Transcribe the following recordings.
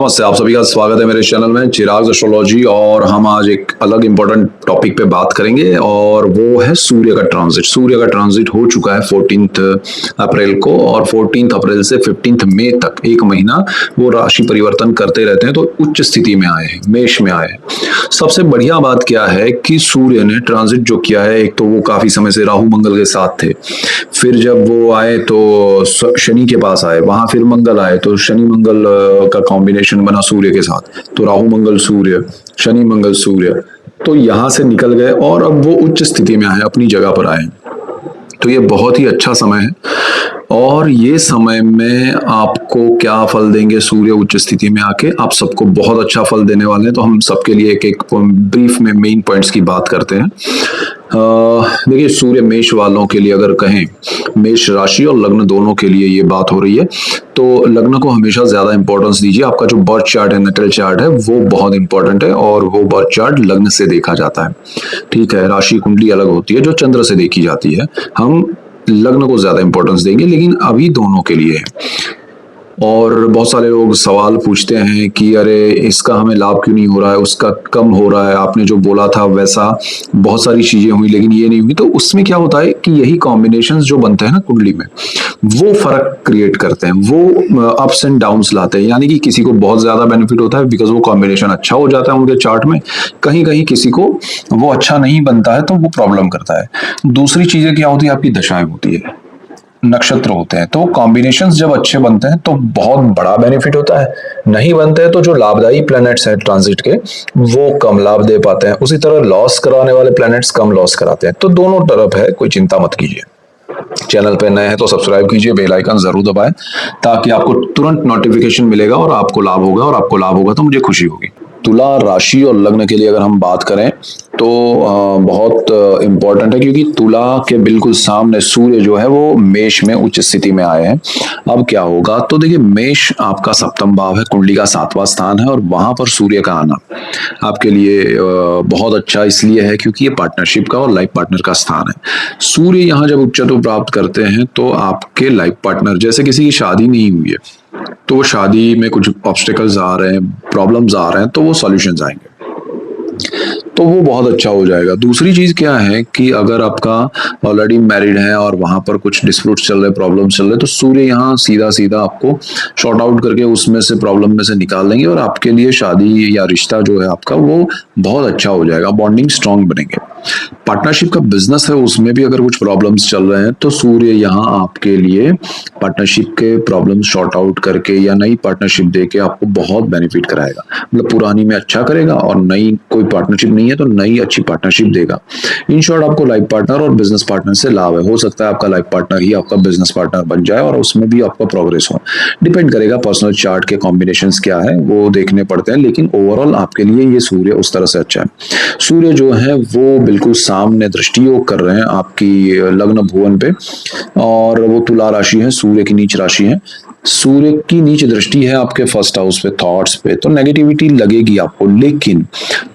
नमस्ते, आप सभी का स्वागत है मेरे चैनल में चिराग एस्ट्रोलॉजी। और हम आज एक अलग इंपॉर्टेंट टॉपिक पे बात करेंगे और वो है सूर्य का ट्रांजिट। सूर्य का ट्रांजिट हो चुका है 14 अप्रैल को, और 14 अप्रैल से 15 मई तक एक महीना वो राशि परिवर्तन करते रहते हैं। तो उच्च स्थिति में आए हैं, मेष में आए हैं। सबसे बढ़िया बात क्या है कि सूर्य ने ट्रांजिट जो किया है, एक तो वो काफी समय से राहु मंगल के साथ थे, फिर जब वो आए तो शनि के पास आए, वहां फिर मंगल आए, तो शनि मंगल का कॉम्बिनेशन बना सूर्य के साथ, तो राहु मंगल सूर्य, शनि मंगल सूर्य, तो यहां से निकल गए और अब वो उच्च स्थिति में आए, अपनी जगह पर आए। तो ये बहुत ही अच्छा समय है। और ये समय में आपको क्या फल देंगे सूर्य उच्च स्थिति में आके, आप सबको बहुत अच्छा फल देने वाले हैं। तो हम सबके लिए एक एक ब्रीफ में मेन पॉइंट्स की बात करते हैं। देखिए, सूर्य मेष वालों के लिए अगर कहें, मेष राशि और लग्न दोनों के लिए ये बात हो रही है, तो लग्न को हमेशा ज्यादा इंपॉर्टेंस दीजिए। आपका जो बर्थ चार्ट है, नेटल चार्ट है, वो बहुत इंपॉर्टेंट है, और वो बर्थ चार्ट लग्न से देखा जाता है। ठीक है, राशि कुंडली अलग होती है जो चंद्र से देखी जाती है। हम लग्न को ज्यादा इंपॉर्टेंस देंगे, लेकिन अभी दोनों के लिए है। और बहुत सारे लोग सवाल पूछते हैं कि अरे इसका हमें लाभ क्यों नहीं हो रहा है, उसका कम हो रहा है, आपने जो बोला था वैसा बहुत सारी चीजें हुई लेकिन ये नहीं हुई। तो उसमें क्या होता है कि यही कॉम्बिनेशंस जो बनते हैं ना कुंडली में, वो फर्क क्रिएट करते हैं, वो अप्स एंड डाउन्स लाते हैं। यानी कि किसी को बहुत ज्यादा बेनिफिट होता है बिकॉज वो कॉम्बिनेशन अच्छा हो जाता है उनके चार्ट में, कहीं कहीं किसी को वो अच्छा नहीं बनता है तो वो प्रॉब्लम करता है। दूसरी चीजें क्या होती है, आपकी दशाएं होती है, नक्षत्र होते हैं। तो कॉम्बिनेशंस जब अच्छे बनते हैं तो बहुत बड़ा बेनिफिट होता है, नहीं बनते हैं तो जो लाभदायी प्लैनेट्स हैं ट्रांजिट के, वो कम लाभ दे पाते हैं। उसी तरह लॉस कराने वाले प्लैनेट्स कम लॉस कराते हैं। तो दोनों तरफ है, कोई चिंता मत कीजिए। चैनल पे नए हैं तो सब्सक्राइब कीजिए, बेल आइकन जरूर दबाएं, ताकि आपको तुरंत नोटिफिकेशन मिलेगा और आपको लाभ होगा, और आपको लाभ होगा तो मुझे खुशी होगी। तुला राशि और लग्न के लिए अगर हम बात करें तो बहुत इंपॉर्टेंट है, क्योंकि तुला के बिल्कुल सामने सूर्य जो है वो मेष में उच्च स्थिति में आए हैं। अब क्या होगा, तो देखिए, मेष आपका सप्तम भाव है, कुंडली का 7वां स्थान है, और वहां पर सूर्य का आना आपके लिए बहुत अच्छा इसलिए है क्योंकि ये पार्टनरशिप का और लाइफ पार्टनर का स्थान है। सूर्य यहाँ जब उच्चत्व प्राप्त करते हैं तो आपके लाइफ पार्टनर, जैसे किसी की शादी नहीं हुई है तो वो शादी में कुछ ऑब्स्टेकल्स आ रहे हैं, प्रॉब्लम्स आ रहे हैं, तो वो सॉल्यूशंस आएंगे, तो वो बहुत अच्छा हो जाएगा। दूसरी चीज क्या है कि अगर आपका ऑलरेडी मैरिड है और वहां पर कुछ डिस्प्यूट चल रहे, प्रॉब्लम चल रहे, तो सूर्य यहाँ सीधा सीधा आपको शॉर्ट आउट करके उसमें से, प्रॉब्लम में से निकाल देंगे, और आपके लिए शादी या रिश्ता जो है आपका वो बहुत अच्छा हो जाएगा, बॉन्डिंग स्ट्रांग बनेंगे। पार्टनरशिप का बिजनेस है, उसमें भी अगर कुछ प्रॉब्लम्स चल रहे हैं तो सूर्य यहाँ आपके लिए पार्टनरशिप के प्रॉब्लम शॉर्ट आउट करके या नई पार्टनरशिप देके आपको बहुत बेनिफिट कराएगा। मतलब पुरानी में अच्छा करेगा, और नई कोई पार्टनरशिप नहीं है तो नई अच्छी पार्टनरशिप देगा। इन शॉर्ट, आपको लाइफ पार्टनर और बिजनेस पार्टनर से लाभ है। हो सकता है आपका लाइफ पार्टनर ही आपका बिजनेस पार्टनर बन जाए और उसमें भी आपका प्रोग्रेस हो। डिपेंड करेगा पर्सनल चार्ट के कॉम्बिनेशंस क्या है, वो देखने पड़ते हैं, लेकिन ओवरऑल आपके लिए ये सूर्य उस तरह से अच्छा है। सूर्य जो है वो बिल्कुल सामने दृष्टि योग कर रहे हैं आपकी लग्न भुवन पे, और वो तुला राशि है, सूर्य की नीच राशि है। सूर्य की नीच दृष्टि है आपके फर्स्ट हाउस पे, थॉट्स पे, तो नेगेटिविटी लगेगी आपको, लेकिन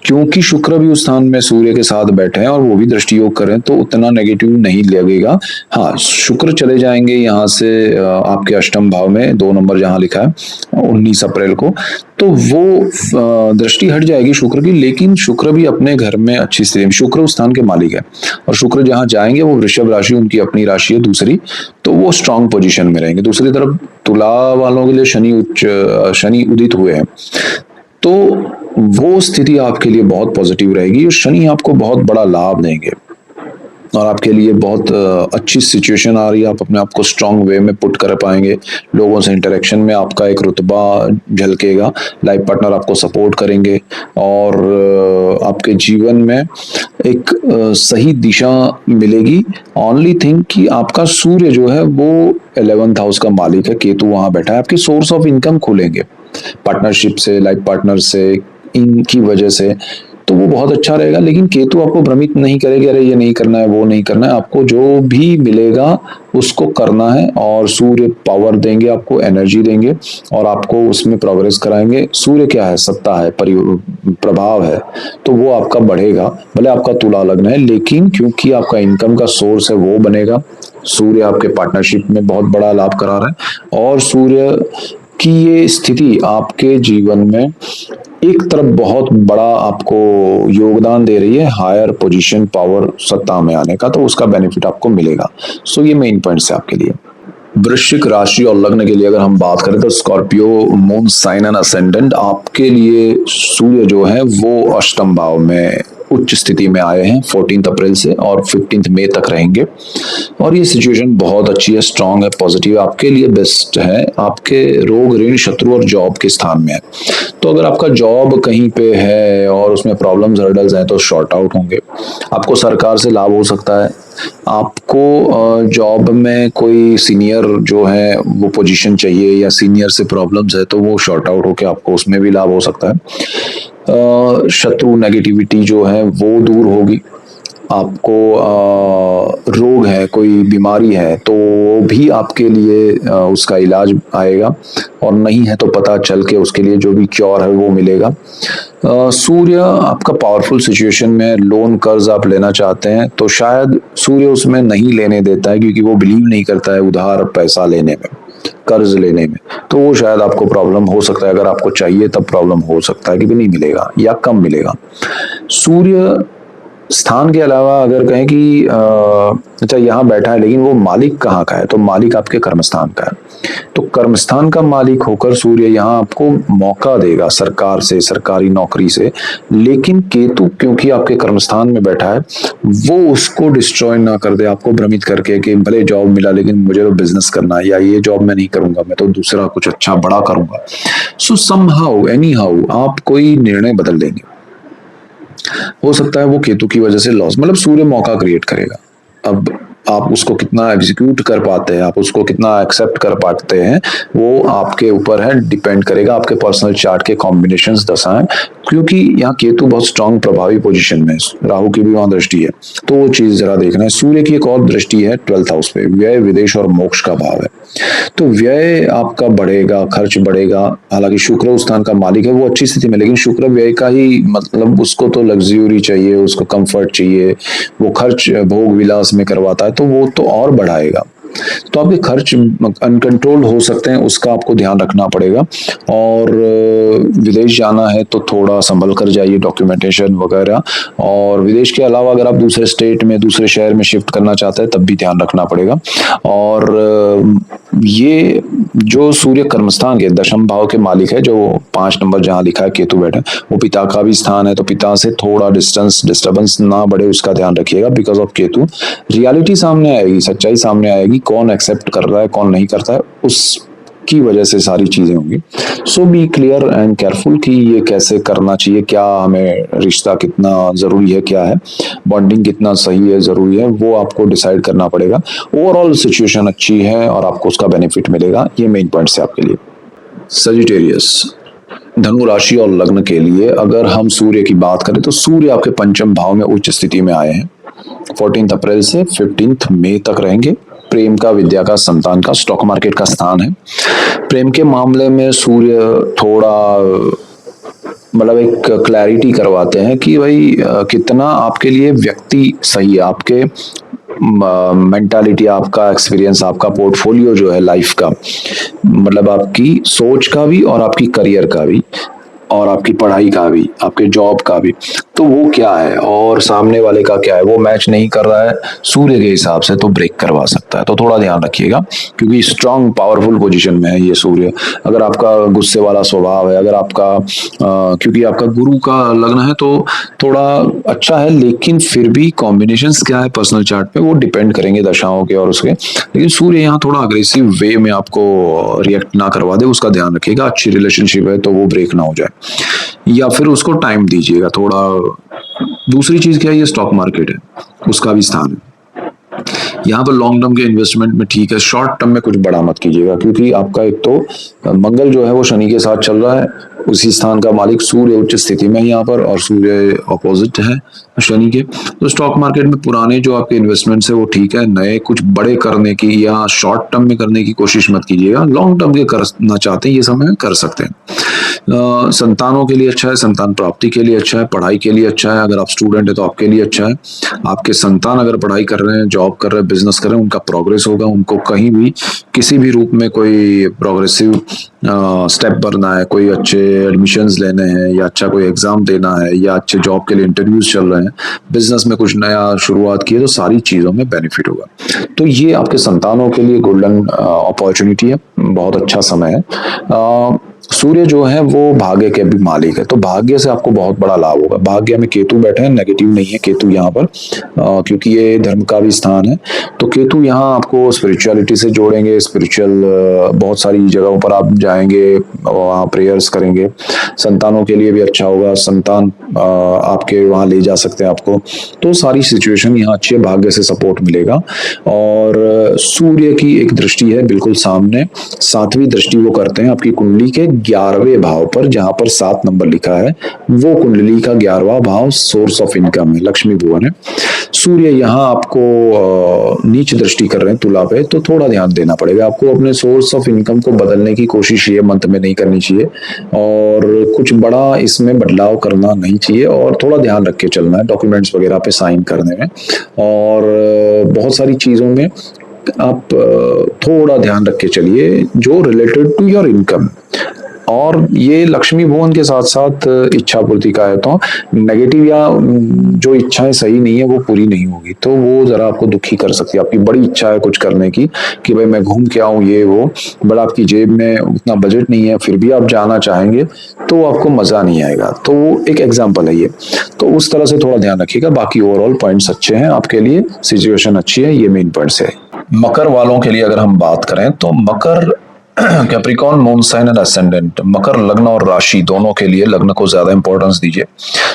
क्योंकि शुक्र भी उस स्थान में सूर्य के साथ बैठे हैं और वो भी दृष्टि योग करें तो उतना नेगेटिव नहीं लगेगा। हाँ, शुक्र चले जाएंगे यहाँ से आपके अष्टम भाव में, 2 नंबर जहां लिखा है 19 अप्रैल को, तो वो दृष्टि हट जाएगी शुक्र की, लेकिन शुक्र भी अपने घर में अच्छी स्थिति में, शुक्र उस स्थान के मालिक है, और शुक्र जहां जाएंगे वो वृषभ राशि उनकी अपनी राशि है दूसरी, तो वो स्ट्रांग पोजीशन में रहेंगे। दूसरी तरफ तुला वालों के लिए शनि उदित हुए हैं, तो वो स्थिति आपके लिए बहुत पॉजिटिव रहेगी, और शनि आपको बहुत बड़ा लाभ देंगे और आपके लिए बहुत अच्छी सिचुएशन आ रही है। आप अपने आप को स्ट्रांग वे में पुट कर पाएंगे, लोगों से इंटरेक्शन में आपका एक रुतबा झलकेगा, लाइफ पार्टनर आपको सपोर्ट करेंगे, और आपके जीवन में एक सही दिशा मिलेगी। ओनली थिंग कि आपका सूर्य जो है वो 11th हाउस का मालिक है, केतु वहां बैठा है, आपके सोर्स ऑफ इनकम खुलेंगे पार्टनरशिप से, लाइफ पार्टनर से, इनकी वजह से, तो वो बहुत अच्छा रहेगा। लेकिन केतु आपको भ्रमित नहीं करेगी, अरे ये नहीं करना है, वो नहीं करना है, आपको जो भी मिलेगा उसको करना है, और सूर्य पावर देंगे आपको, एनर्जी देंगे, और आपको उसमें प्रोग्रेस कराएंगे। सूर्य क्या है, सत्ता है, प्रभाव है, तो वो आपका बढ़ेगा। भले आपका तुला लग्न है, लेकिन क्योंकि आपका इनकम का सोर्स है वो बनेगा। सूर्य आपके पार्टनरशिप में बहुत बड़ा लाभ करा रहा है, और सूर्य कि ये स्थिति आपके जीवन में एक तरफ बहुत बड़ा आपको योगदान दे रही है हायर पोजीशन पावर सत्ता में आने का, तो उसका बेनिफिट आपको मिलेगा। सो ये मेन पॉइंट्स है आपके लिए। वृश्चिक राशि और लग्न के लिए अगर हम बात करें तो Scorpio moon sign and ascendant, आपके लिए सूर्य जो है वो अष्टम भाव में उच्च स्थिति में आए हैं 14 अप्रैल से और 15 मई तक रहेंगे। और ये सिचुएशन बहुत अच्छी है, स्ट्रांग है, पॉजिटिव आपके लिए बेस्ट है। आपके रोग ऋण शत्रु और जॉब के स्थान में है, तो अगर आपका जॉब कहीं पे है और उसमें प्रॉब्लम्स हर्डल्स हैं तो शॉर्ट आउट होंगे। आपको सरकार से लाभ हो सकता है। आपको जॉब में कोई सीनियर जो है वो पोजीशन चाहिए या सीनियर से प्रॉब्लम्स है तो वो शॉर्ट आउट होके आपको उसमें भी लाभ हो सकता है। शत्रु नेगेटिविटी जो है वो दूर होगी। आपको रोग है, कोई बीमारी है तो वो भी आपके लिए उसका इलाज आएगा, और नहीं है तो पता चल के उसके लिए जो भी क्योर है वो मिलेगा। सूर्य आपका पावरफुल सिचुएशन में, लोन कर्ज आप लेना चाहते हैं तो शायद सूर्य उसमें नहीं लेने देता है, क्योंकि वो बिलीव नहीं करता है उधार पैसा लेने में, कर्ज लेने में। तो वो शायद आपको प्रॉब्लम हो सकता है, अगर आपको चाहिए तब प्रॉब्लम हो सकता है कि भी नहीं मिलेगा या कम मिलेगा। सूर्य स्थान के अलावा अगर कहें कि अच्छा यहाँ बैठा है लेकिन वो मालिक कहाँ का है, तो मालिक आपके कर्मस्थान का है। तो कर्मस्थान का मालिक होकर सूर्य यहाँ आपको मौका देगा सरकार से, सरकारी नौकरी से। लेकिन केतु क्योंकि आपके कर्मस्थान में बैठा है, वो उसको डिस्ट्रॉय ना कर दे आपको भ्रमित करके कि भले जॉब मिला लेकिन मुझे तो बिजनेस करना है, या ये जॉब मैं नहीं करूंगा, मैं तो दूसरा कुछ अच्छा बड़ा करूंगा। सो समहाउ एनी हाउ आप कोई निर्णय बदल देंगे, हो सकता है वो केतु की वजह से लॉस, मतलब सूर्य मौका क्रिएट करेगा। अब आप उसको कितना एग्जीक्यूट कर पाते हैं, आप उसको कितना एक्सेप्ट कर पाते हैं, वो आपके ऊपर है, डिपेंड करेगा आपके पर्सनल चार्ट के कॉम्बिनेशंस दशाएं। क्योंकि यहाँ केतु बहुत स्ट्रांग प्रभावी पोजीशन में है, राहु की भी वहां दृष्टि है, तो वो चीज जरा देखना है। सूर्य की एक और दृष्टि है 12th हाउस पे, व्यय विदेश और मोक्ष का भाव है, तो व्यय आपका बढ़ेगा, खर्च बढ़ेगा। हालांकि शुक्र उस स्थान का मालिक है, वो अच्छी स्थिति में, लेकिन शुक्र व्यय का ही मतलब उसको तो लग्जरी चाहिए, उसको कंफर्ट चाहिए, वो खर्च भोग विलास में करवाता है, तो वो तो और बढ़ाएगा। तो आपके खर्च अनकंट्रोल हो सकते हैं, उसका आपको ध्यान रखना पड़ेगा। और विदेश जाना है तो थोड़ा संभल कर जाइए, डॉक्यूमेंटेशन वगैरह। और विदेश के अलावा अगर आप दूसरे स्टेट में, दूसरे शहर में शिफ्ट करना चाहते हैं तब भी ध्यान रखना पड़ेगा। और ये जो सूर्य कर्मस्थान के दशम भाव के मालिक है, जो 5 नंबर जहां लिखा है केतु बैठा, वो पिता का भी स्थान है, तो पिता से थोड़ा डिस्टर्बेंस ना बढ़े उसका ध्यान रखिएगा। बिकॉज ऑफ केतु रियलिटी सामने आएगी, सच्चाई सामने आएगी, कौन एक्सेप्ट कर रहा है कौन नहीं करता है, उस की वजह से सारी चीजें होंगी। सो बी क्लियर एंड केयरफुल कि ये कैसे करना चाहिए, क्या हमें रिश्ता कितना जरूरी है, क्या है बॉन्डिंग कितना सही है, जरूरी है, वो आपको डिसाइड करना पड़ेगा। ओवरऑल सिचुएशन अच्छी है और आपको उसका बेनिफिट मिलेगा, ये मेन पॉइंट्स है आपके लिए। सजिटेरियस धनु राशि और लग्न के लिए अगर हम सूर्य की बात करें तो सूर्य आपके पंचम भाव में उच्च स्थिति में आए हैं, 14 अप्रैल से 15 मई तक रहेंगे। प्रेम का, विद्या का, संतान का, स्टॉक मार्केट का स्थान है। प्रेम के मामले में सूर्य थोड़ा मतलब एक क्लैरिटी करवाते हैं कि भाई कितना आपके लिए व्यक्ति सही है, आपके मेंटालिटी, आपका एक्सपीरियंस, आपका पोर्टफोलियो जो है लाइफ का, मतलब आपकी सोच का भी और आपकी करियर का भी और आपकी पढ़ाई का भी, आपके जॉब का भी, तो वो क्या है और सामने वाले का क्या है, वो मैच नहीं कर रहा है सूर्य के हिसाब से तो ब्रेक करवा सकता है। तो थोड़ा ध्यान रखिएगा, क्योंकि स्ट्रांग पावरफुल पोजीशन में है ये सूर्य। अगर आपका गुस्से वाला स्वभाव है, अगर आपका क्योंकि आपका गुरु का लग्न है तो थोड़ा अच्छा है, लेकिन फिर भी कॉम्बिनेशंस क्या है पर्सनल चार्ट पे वो डिपेंड करेंगे दशाओं के और उसके। लेकिन सूर्य यहाँ थोड़ा अग्रेसिव वे में आपको रिएक्ट ना करवा दे, उसका ध्यान रखिएगा। अच्छी रिलेशनशिप है तो वो ब्रेक ना हो जाए, या फिर उसको टाइम दीजिएगा थोड़ा। दूसरी चीज क्या है, ये स्टॉक मार्केट है, उसका भी स्थान है। यहाँ पर लॉन्ग टर्म के इन्वेस्टमेंट में ठीक है, शॉर्ट टर्म में कुछ बड़ा मत कीजिएगा, क्योंकि आपका एक तो मंगल जो है वो शनि के साथ चल रहा है, उसी स्थान का मालिक सूर्य उच्च स्थिति में है यहाँ पर, और सूर्य अपोजिट है शनि के। तो स्टॉक मार्केट में पुराने जो आपके इन्वेस्टमेंट्स है वो ठीक है, नए कुछ बड़े करने की या शॉर्ट टर्म में करने की कोशिश मत कीजिएगा। लॉन्ग टर्म के करना चाहते हैं ये समय कर सकते हैं। संतानों के लिए अच्छा है, संतान प्राप्ति के लिए अच्छा है, पढ़ाई के लिए अच्छा है। अगर आप स्टूडेंट है तो आपके लिए अच्छा है। आपके संतान अगर पढ़ाई कर रहे हैं, जॉब कर रहे हैं, बिजनेस कर रहे हैं, उनका प्रोग्रेस होगा। उनको कहीं भी किसी भी रूप में कोई प्रोग्रेसिव स्टेप भरना है, कोई अच्छे एडमिशन्स लेने हैं, या अच्छा कोई एग्जाम देना है, या अच्छे जॉब के लिए इंटरव्यूज चल रहे हैं, बिजनेस में कुछ नया शुरुआत की है, तो सारी चीज़ों में बेनिफिट होगा। तो ये आपके संतानों के लिए गोल्डन अपॉर्चुनिटी है, बहुत अच्छा समय है। सूर्य जो है वो भाग्य के भी मालिक है, तो भाग्य से आपको बहुत बड़ा लाभ होगा। भाग्य में केतु बैठे हैं, नेगेटिव नहीं है केतु यहाँ पर, क्योंकि ये धर्म का भी स्थान है। तो केतु यहाँ आपको स्पिरिचुअलिटी से जोड़ेंगे, स्पिरिचुअल बहुत सारी जगहों पर आप जाएंगे, वहाँ प्रेयर्स करेंगे। संतानों के लिए भी अच्छा होगा, संतान आपके वहाँ ले जा सकते हैं आपको। तो सारी सिचुएशन यहाँ अच्छी है, भाग्य से सपोर्ट मिलेगा। और सूर्य की एक दृष्टि है बिल्कुल सामने, 7वीं दृष्टि वो करते हैं आपकी कुंडली के 11वें भाव पर, जहां पर 7 नंबर लिखा है, वो कुंडली का 11वां भाव सोर्स ऑफ इनकम है, लक्ष्मी भुवन है। सूर्य यहाँ आपको नीच दृष्टि कर रहे हैं तुला पे, तो थोड़ा ध्यान देना पड़ेगा आपको। अपने सोर्स ऑफ इनकम को बदलने की कोशिश ये मंथ में नहीं करनी चाहिए, और कुछ बड़ा इसमें बदलाव करना नहीं चाहिए, और थोड़ा ध्यान रख के चलना है डॉक्यूमेंट्स वगैरह पे साइन करने में। और बहुत सारी चीजों में आप थोड़ा ध्यान रख के चलिए जो रिलेटेड टू योर इनकम। और ये लक्ष्मी भुवन के साथ साथ इच्छा पूर्ति का है, तो नेगेटिव या जो इच्छाएं सही नहीं है वो पूरी नहीं होगी, तो वो जरा आपको दुखी कर सकती है। आपकी बड़ी इच्छा है कुछ करने की कि भाई मैं घूम के आऊं ये वो, बट आपकी जेब में उतना बजट नहीं है, फिर भी आप जाना चाहेंगे, तो आपको मजा नहीं आएगा। तो वो एक एग्जाम्पल है ये, तो उस तरह से थोड़ा ध्यान रखिएगा। बाकी ओवरऑल पॉइंट्स अच्छे हैं आपके लिए, सिचुएशन अच्छी है, ये मेन पॉइंट्स है। मकर वालों के लिए अगर हम बात करें तो मकर Capricorn moon sign and ascendant, मकर लग्न और राशि दोनों के लिए, लग्न को ज्यादा इंपॉर्टेंस दीजिए।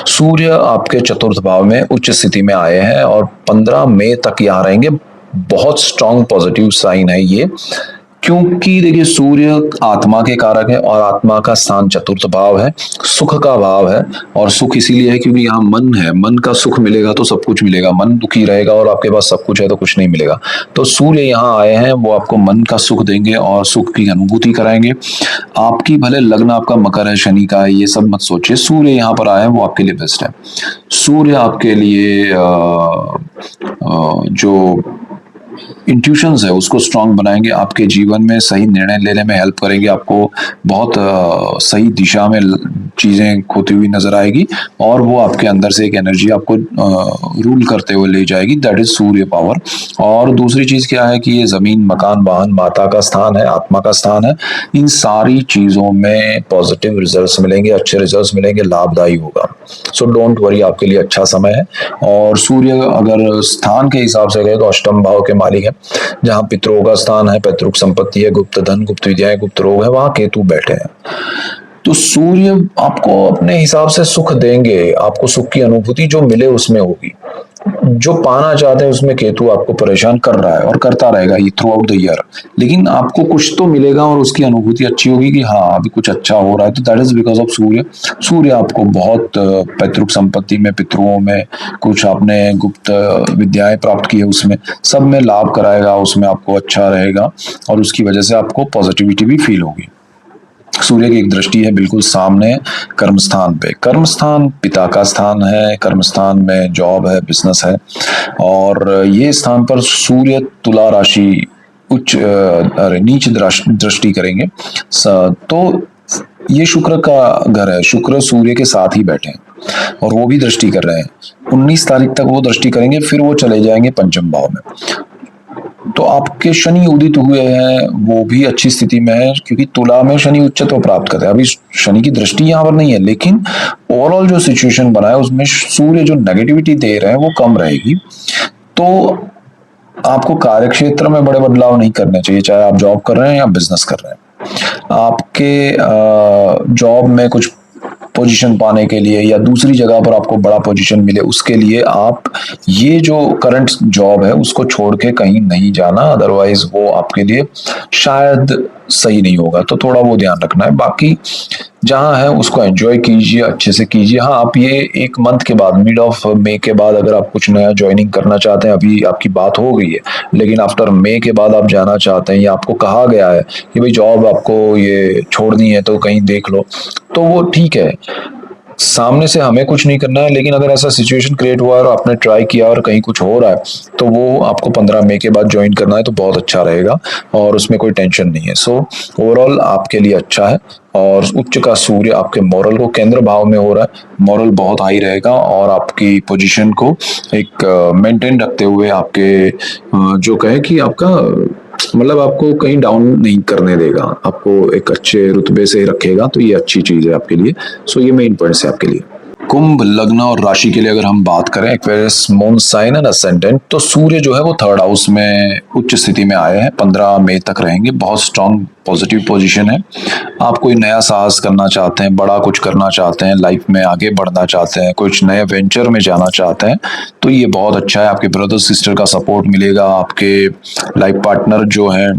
सूर्य आपके चतुर्थ भाव में उच्च स्थिति में आए हैं और 15 मई तक यहाँ रहेंगे। बहुत स्ट्रांग पॉजिटिव साइन है ये, क्योंकि देखिए सूर्य आत्मा के कारक है और आत्मा का स्थान चतुर्थ भाव है, सुख का भाव है। और सुख इसीलिए है क्योंकि यहाँ मन है, मन का सुख मिलेगा तो सब कुछ मिलेगा, मन दुखी रहेगा और आपके पास सब कुछ है तो कुछ नहीं मिलेगा। तो सूर्य यहाँ आए हैं, वो आपको मन का सुख देंगे और सुख की अनुभूति कराएंगे। आपकी भले लग्न आपका मकर है, शनि का है, ये सब मत सोचिए, सूर्य यहाँ पर आए हैं वो आपके लिए बेस्ट है। सूर्य आपके लिए जो इंट्यूशंस है उसको स्ट्रांग बनाएंगे, आपके जीवन में सही निर्णय लेने में हेल्प करेंगे, आपको बहुत सही दिशा में चीजें खोती हुई नजर आएगी, और वो आपके अंदर से एक एनर्जी आपको रूल करते हुए ले जाएगी, दैट इज सूर्य पावर। और दूसरी चीज क्या है कि ये जमीन, मकान, वाहन, माता का स्थान है, आत्मा का स्थान है। इन सारी चीजों में पॉजिटिव रिजल्ट्स मिलेंगे, अच्छे रिजल्ट्स मिलेंगे, लाभदायी होगा। सो डोंट वरी, आपके लिए अच्छा समय है। और सूर्य अगर स्थान के हिसाब से गए तो अष्टम भाव के मालिक है, जहां पितरों का स्थान है, पैतृक संपत्ति है, गुप्त धन, गुप्त विद्याएं, गुप्त रोग है, वहां केतु बैठे हैं। तो सूर्य आपको अपने हिसाब से सुख देंगे, आपको सुख की अनुभूति जो मिले उसमें होगी। जो पाना चाहते हैं उसमें केतु आपको परेशान कर रहा है और करता रहेगा ये थ्रू आउट द ईयर, लेकिन आपको कुछ तो मिलेगा और उसकी अनुभूति अच्छी होगी कि हाँ अभी कुछ अच्छा हो रहा है। तो दैट इज बिकॉज ऑफ सूर्य। सूर्य आपको बहुत पैतृक संपत्ति में, पितरों में, कुछ आपने गुप्त विद्याएं प्राप्त की है उसमें सब में लाभ कराएगा, उसमें आपको अच्छा रहेगा, और उसकी वजह से आपको पॉजिटिविटी भी फील होगी। सूर्य की एक दृष्टि है बिल्कुल सामने कर्म स्थान पे, कर्म स्थान पिता का स्थान है, कर्म स्थान में जॉब है, बिजनेस है, और ये स्थान पर सूर्य तुला राशि उच्च नीच दृष्टि करेंगे। तो ये शुक्र का घर है, शुक्र सूर्य के साथ ही बैठे हैं और वो भी दृष्टि कर रहे हैं। 19 तारीख तक वो दृष्टि करेंगे, फिर वो चले जाएंगे पंचम भाव में। तो आपके शनि उदित हुए हैं, वो भी अच्छी स्थिति में है, क्योंकि तुला में शनि उच्चत्व प्राप्त करते हैं। अभी शनि की दृष्टि यहाँ पर नहीं है, लेकिन ओवरऑल जो सिचुएशन बना है उसमें सूर्य जो नेगेटिविटी दे रहे हैं वो कम रहेगी। तो आपको कार्य क्षेत्र में बड़े बदलाव नहीं करने चाहिए, चाहे आप जॉब कर रहे हैं या बिजनेस कर रहे हैं। आपके जॉब में कुछ पोजीशन पाने के लिए या दूसरी जगह पर आपको बड़ा पोजीशन मिले, उसके लिए आप ये जो करंट जॉब है उसको छोड़ के कहीं नहीं जाना, अदरवाइज वो आपके लिए शायद सही नहीं होगा, तो थोड़ा वो ध्यान रखना है। बाकी जहाँ है उसको एंजॉय कीजिए, अच्छे से कीजिए। हाँ, आप ये एक मंथ के बाद, मिड ऑफ मई के बाद अगर आप कुछ नया ज्वाइनिंग करना चाहते हैं, अभी आपकी बात हो गई है लेकिन आफ्टर मई के बाद आप जाना चाहते हैं या आपको कहा गया है कि भाई जॉब आपको ये छोड़नी है तो कहीं देख लो, तो वो ठीक है। सामने से हमें कुछ नहीं करना है, लेकिन अगर ऐसा सिचुएशन क्रिएट हुआ और आपने ट्राई किया और कहीं कुछ हो रहा है तो वो आपको 15 मई के बाद ज्वाइन करना है तो बहुत अच्छा रहेगा और उसमें कोई टेंशन नहीं है। सो ओवरऑल आपके लिए अच्छा है। और उच्च का सूर्य आपके मॉरल को केंद्र भाव में हो रहा है, मॉरल बहुत हाई रहेगा और आपकी पोजीशन को एक मेंटेन रखते हुए आपके जो कहे कि आपका मतलब आपको कहीं डाउन नहीं करने देगा, आपको एक अच्छे रुतबे से रखेगा, तो ये अच्छी चीज है आपके लिए। सो ये मेन पॉइंट्स है आपके लिए। कुंभ लग्न और राशि के लिए अगर हम बात करें, Aquarius moon sign and ascendant, तो सूर्य जो है वो थर्ड हाउस में उच्च स्थिति में आए हैं, 15 मई तक रहेंगे। बहुत स्ट्रांग पॉजिटिव पोजीशन है। आप कोई नया साहस करना चाहते हैं, बड़ा कुछ करना चाहते हैं, लाइफ में आगे बढ़ना चाहते हैं, कुछ नए वेंचर में जाना चाहते हैं, तो ये बहुत अच्छा है। आपके ब्रदर सिस्टर का सपोर्ट मिलेगा, आपके लाइफ पार्टनर जो है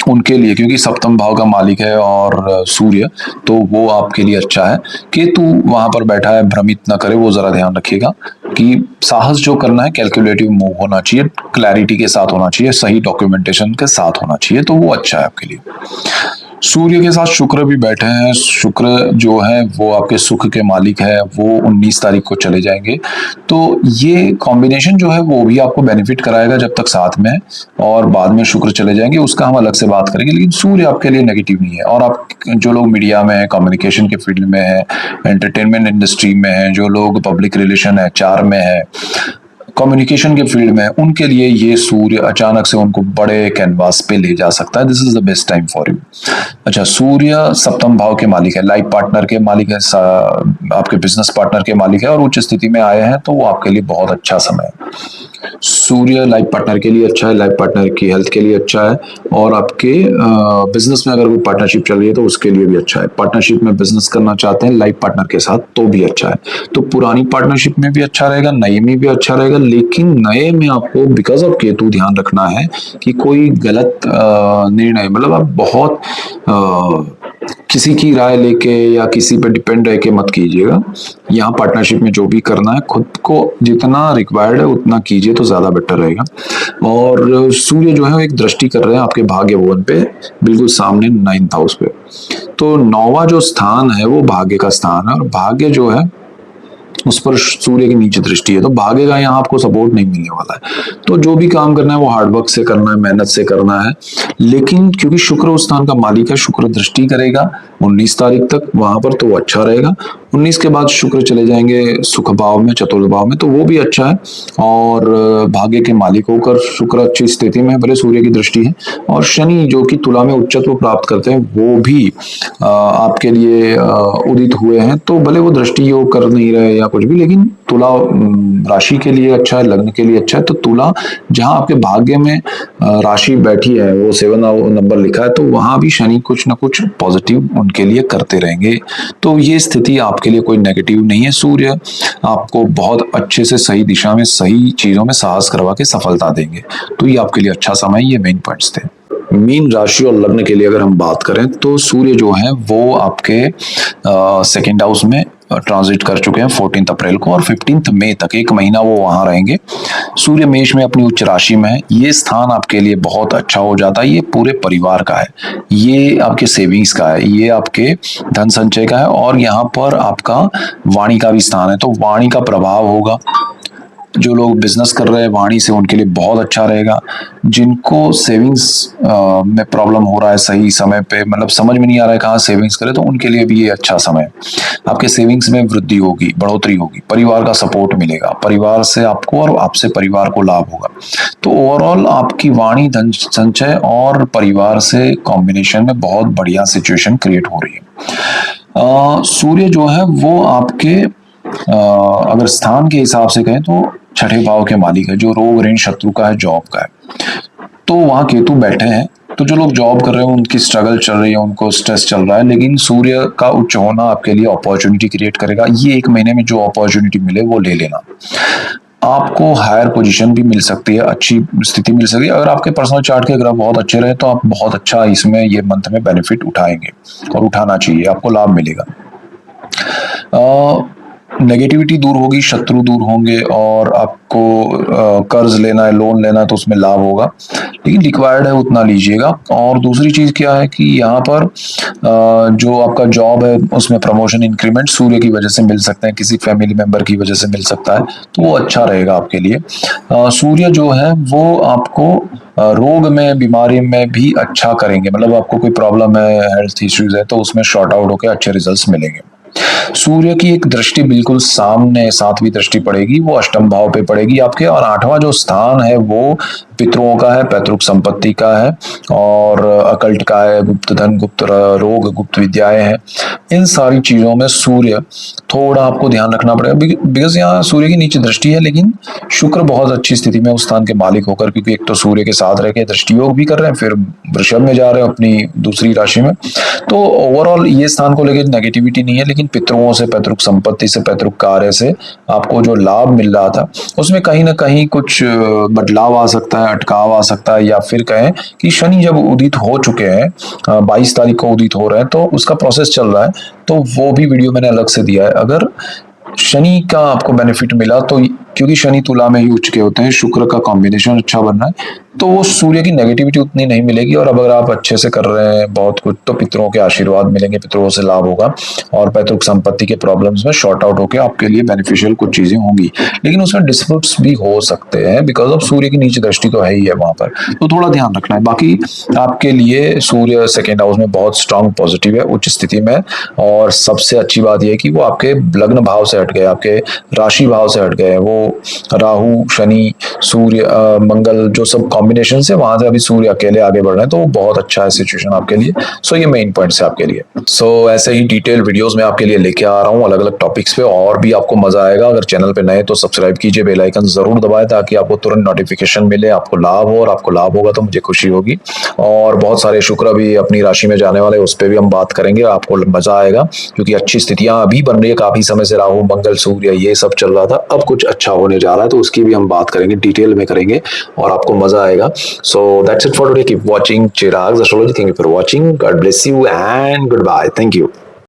उनके लिए, क्योंकि सप्तम भाव का मालिक है और सूर्य, तो वो आपके लिए अच्छा है। केतु वहां पर बैठा है, भ्रमित ना करे, वो जरा ध्यान रखिएगा कि साहस जो करना है कैलकुलेटिव मूव होना चाहिए, क्लैरिटी के साथ होना चाहिए, सही डॉक्यूमेंटेशन के साथ होना चाहिए, तो वो अच्छा है आपके लिए। सूर्य के साथ शुक्र भी बैठे हैं। शुक्र जो है वो आपके सुख के मालिक है, वो 19 तारीख को चले जाएंगे, तो ये कॉम्बिनेशन जो है वो भी आपको बेनिफिट कराएगा जब तक साथ में है, और बाद में शुक्र चले जाएंगे उसका हम अलग से बात करेंगे। लेकिन सूर्य आपके लिए नेगेटिव नहीं है। और आप जो लोग मीडिया में है, कम्युनिकेशन के फील्ड में है, एंटरटेनमेंट इंडस्ट्री में है, जो लोग पब्लिक रिलेशन एचआर में है, कम्युनिकेशन के फील्ड में, उनके लिए ये सूर्य अचानक से उनको बड़े कैनवास पे ले जा सकता है। This is the best time for you. अच्छा, सूर्य सप्तम भाव के मालिक है, लाइफ पार्टनर के मालिक है, आपके बिजनेस पार्टनर के मालिक है, और उच्च स्थिति में आए हैं, तो वो आपके लिए बहुत अच्छा समय है। सूर्य लाइफ पार्टनर के लिए अच्छा है, लाइफ पार्टनर की हेल्थ के लिए अच्छा है, और आपके बिजनेस में अगर कोई पार्टनरशिप चल रही है तो उसके लिए भी अच्छा है। पार्टनरशिप में बिजनेस करना चाहते हैं लाइफ पार्टनर के साथ तो भी अच्छा है। तो पुरानी पार्टनरशिप में भी अच्छा रहेगा, नए में भी अच्छा रहेगा, लेकिन नए में आपको बिकॉज ऑफ केतु ध्यान रखना है कि कोई गलत निर्णय, मतलब आप बहुत किसी की राय लेके या किसी पे डिपेंड रह के मत कीजिएगा। यहाँ पार्टनरशिप में जो भी करना है खुद को जितना रिक्वायर्ड है उतना कीजिए तो ज्यादा बेटर रहेगा। और सूर्य जो है एक दृष्टि कर रहे हैं आपके भाग्य भवन पे, बिल्कुल सामने 9th हाउस पे। तो 9वां जो स्थान है वो भाग्य का स्थान है, और भाग्य जो है उस पर सूर्य की नीचे दृष्टि है, तो भाग्य का यहाँ आपको सपोर्ट नहीं मिलने वाला है। तो जो भी काम करना है वो हार्डवर्क से करना है, मेहनत से करना है। लेकिन क्योंकि शुक्र उस स्थान का मालिक है, शुक्र दृष्टि करेगा 19 तारीख तक वहां पर, तो वो अच्छा रहेगा। 19 के बाद शुक्र चले जाएंगे सुख भाव में, चतुर्थ भाव में, तो वो भी अच्छा है। और भाग्य के मालिक होकर शुक्र अच्छी स्थिति में, भले सूर्य की दृष्टि है। और शनि जो कि तुला में उच्चत्व प्राप्त करते हैं, वो भी आपके लिए उदित हुए हैं, तो भले वो दृष्टि योग कर नहीं रहे या कुछ भी, लेकिन तुला राशि के लिए अच्छा है, लग्न के लिए अच्छा है। तो तुला जहां आपके भाग्य में राशि बैठी है, वो 7 नंबर लिखा है, तो वहां भी शनि कुछ ना कुछ पॉजिटिव उनके लिए करते रहेंगे। तो ये स्थिति आपके लिए कोई नेगेटिव नहीं है। सूर्य आपको बहुत अच्छे से सही दिशा में, सही चीजों में साहस करवा के सफलता देंगे, तो ये आपके लिए अच्छा समय। ये मेन पॉइंट्स थे। मीन राशि और लग्न के लिए अगर हम बात करें तो सूर्य जो है वो आपके सेकेंड हाउस में ट्रांजिट कर चुके हैं 14 अप्रैल को, और 15 मई तक 1 महीना वो वहां रहेंगे। सूर्य मेष में अपनी उच्च राशि में है। ये स्थान आपके लिए बहुत अच्छा हो जाता है। ये पूरे परिवार का है, ये आपके सेविंग्स का है, ये आपके धन संचय का है, और यहाँ पर आपका वाणी का भी स्थान है, तो वाणी का प्रभाव होगा। जो लोग बिजनेस कर रहे हैं वाणी से, उनके लिए बहुत अच्छा रहेगा। जिनको सेविंग्स में प्रॉब्लम हो रहा है सही समय पे, मतलब समझ में नहीं आ रहा है कहाँ सेविंग्स करें, तो उनके लिए भी ये अच्छा समय है। आपके सेविंग्स में वृद्धि होगी, बढ़ोतरी होगी, परिवार का सपोर्ट मिलेगा, परिवार से आपको और आपसे परिवार को लाभ होगा। तो ओवरऑल आपकी वाणी, धन संचय और परिवार से कॉम्बिनेशन में बहुत बढ़िया सिचुएशन क्रिएट हो रही है। सूर्य जो है वो आपके अगर स्थान के हिसाब से कहें तो छठे भाव के मालिक है, जो रोग ऋण शत्रु का है, जॉब का है। तो वहां केतु बैठे हैं, तो जो लोग जॉब कर रहे हैं उनकी स्ट्रगल चल रही है, उनको स्ट्रेस चल रहा है, लेकिन सूर्य का उच्च होना आपके लिए अपॉर्चुनिटी क्रिएट करेगा। ये 1 महीने में जो अपॉर्चुनिटी मिले वो ले लेना। आपको हायर पोजीशन भी मिल सकती है, अच्छी स्थिति मिल सकती है। अगर आपके पर्सनल चार्ट के ग्राफ बहुत अच्छे रहे तो आप बहुत अच्छा इसमें ये मंथ में बेनिफिट उठाएंगे और उठाना चाहिए, आपको लाभ मिलेगा। नेगेटिविटी दूर होगी, शत्रु दूर होंगे और आपको कर्ज लेना है, लोन लेना है तो उसमें लाभ होगा, लेकिन रिक्वायर्ड है उतना लीजिएगा। और दूसरी चीज़ क्या है कि यहाँ पर जो आपका जॉब है उसमें प्रमोशन इंक्रीमेंट सूर्य की वजह से मिल सकते हैं, किसी फैमिली मेंबर की वजह से मिल सकता है, तो वो अच्छा रहेगा आपके लिए। सूर्य जो है वो आपको रोग में, बीमारी में भी अच्छा करेंगे, मतलब आपको कोई प्रॉब्लम है, हेल्थ इश्यूज है, तो उसमें शॉर्ट आउट होकर अच्छे रिजल्ट्स मिलेंगे। सूर्य की एक दृष्टि बिल्कुल सामने, सातवीं दृष्टि पड़ेगी, वो अष्टम भाव पे पड़ेगी आपके, और आठवां जो स्थान है वो पितरों का है, पैतृक संपत्ति का है, और अकल्ट का है, गुप्त धन, गुप्त रोग, गुप्त विद्याएं हैं। इन सारी चीजों में सूर्य थोड़ा आपको ध्यान रखना पड़ेगा, बिकॉज यहाँ सूर्य की नीचे दृष्टि है, लेकिन शुक्र बहुत अच्छी स्थिति में उस स्थान के मालिक होकर, क्योंकि एक तो सूर्य के साथ रह के दृष्टि योग भी कर रहे हैं, फिर वृषभ में जा रहे हैं अपनी दूसरी राशि में। तो ओवरऑल ये स्थान को लेकर नेगेटिविटी नहीं है, लेकिन पितरों से, पैतृक संपत्ति से, पैतृक कार्य से आपको जो लाभ मिल रहा था उसमें कहीं ना कहीं कुछ बदलाव आ सकता है, अटकाव आ सकता है, या फिर कहें कि शनि जब उदित हो चुके हैं, 22 तारीख को उदित हो रहे हैं, तो उसका प्रोसेस चल रहा है, तो वो भी वीडियो मैंने अलग से दिया है। अगर शनि का आपको बेनिफिट मिला तो, क्योंकि शनि तुला में ही उच्च के होते हैं, शुक्र का कॉम्बिनेशन अच्छा बन रहा है, तो वो सूर्य की नेगेटिविटी उतनी नहीं मिलेगी। और अगर आप अच्छे से कर रहे हैं बहुत कुछ, तो पितरों के आशीर्वाद मिलेंगे, पितरों से लाभ होगा, और पैतृक संपत्ति के प्रॉब्लम्स में शॉर्ट आउट होकर आपके लिए बेनिफिशियल कुछ चीजें होंगी, लेकिन उसमें डिस्प्यूट्स भी हो सकते हैं, बिकॉज ऑफ सूर्य की नीचे दृष्टि तो है ही है वहां पर, तो थोड़ा ध्यान रखना है। बाकी आपके लिए सूर्य सेकेंड हाउस में बहुत स्ट्रांग पॉजिटिव है, उच्च स्थिति में, और सबसे अच्छी बात यह है कि वो आपके लग्न भाव से हट गए, आपके राशि भाव से हट गए। वो राहु, शनि, सूर्य, मंगल, जो सब कॉम्बिनेशन है, वहां से अभी सूर्य अकेले आगे बढ़ रहे हैं, तो वो बहुत अच्छा है सिचुएशन आपके लिए। सो ये मेन पॉइंट्स है आपके लिए। सो ऐसे ही डिटेल वीडियोस में आपके लिए लेके आ रहा हूँ अलग अलग टॉपिक्स पे, और भी आपको मजा आएगा। अगर चैनल पे नए तो सब्सक्राइब कीजिए, बेल आइकन जरूर दबाएं, ताकि आपको तुरंत नोटिफिकेशन मिले, आपको लाभ हो, और आपको लाभ होगा तो मुझे खुशी होगी। और बहुत सारे शुक्र भी अपनी राशि में जाने वाले, उस पर भी हम बात करेंगे, आपको मजा आएगा, क्योंकि अच्छी स्थितियां अभी बन रही है। काफी समय से राहु, मंगल, सूर्य ये सब चल रहा था, अब कुछ अच्छा होने जा रहा है, तो उसकी भी हम बात करेंगे, डिटेल में करेंगे, और आपको मजा आएगा। So that's it for today, keep watching Chirag astrology. Thank you for watching, God bless you and goodbye, thank you.